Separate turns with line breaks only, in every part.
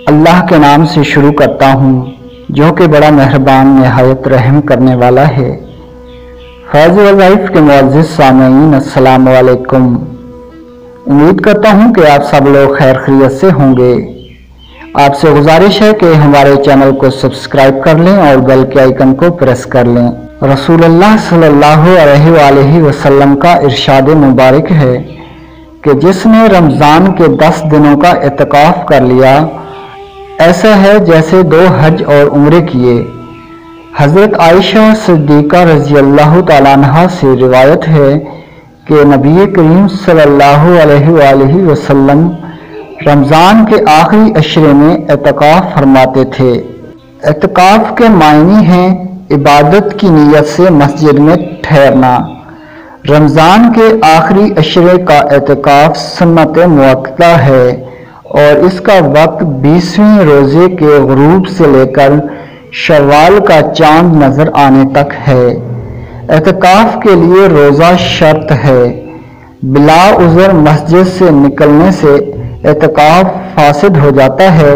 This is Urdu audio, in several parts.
اللہ کے نام سے شروع کرتا ہوں جو کہ بڑا مہربان نہایت رحم کرنے والا ہے۔ فیض وظائف کے معزز سامعین، السلام علیکم۔ امید کرتا ہوں کہ آپ سب لوگ خیر خیریت سے ہوں گے۔ آپ سے گزارش ہے کہ ہمارے چینل کو سبسکرائب کر لیں اور بیل کے آئیکن کو پریس کر لیں۔ رسول اللہ صلی اللہ علیہ وآلہ وسلم کا ارشاد مبارک ہے کہ جس نے رمضان کے 10 دنوں کا اعتکاف کر لیا ایسا ہے جیسے 2 حج اور عمرے کیے۔ حضرت عائشہ صدیقہ رضی اللہ تعالیٰ عنہا سے روایت ہے کہ نبی کریم صلی اللہ علیہ وآلہ وسلم رمضان کے آخری عشرے میں اعتکاف فرماتے تھے۔ اعتکاف کے معنی ہیں عبادت کی نیت سے مسجد میں ٹھہرنا۔ رمضان کے آخری عشرے کا اعتکاف سنت مؤکدہ ہے اور اس کا وقت 20ویں روزے کے غروب سے لے کر شوال کا چاند نظر آنے تک ہے۔ اعتکاف کے لیے روزہ شرط ہے۔ بلا عذر مسجد سے نکلنے سے اعتکاف فاسد ہو جاتا ہے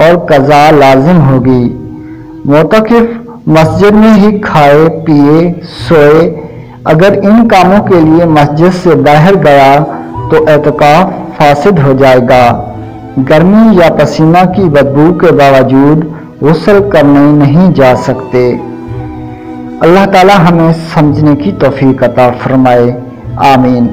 اور قضا لازم ہوگی۔ معتکف مسجد میں ہی کھائے پیے سوئے، اگر ان کاموں کے لیے مسجد سے باہر گیا تو اعتکاف فاسد ہو جائے گا۔ گرمی یا پسینہ کی بدبو کے باوجود غسل کرنے نہیں جا سکتے۔ اللہ تعالی ہمیں سمجھنے کی توفیق عطا فرمائے، آمین۔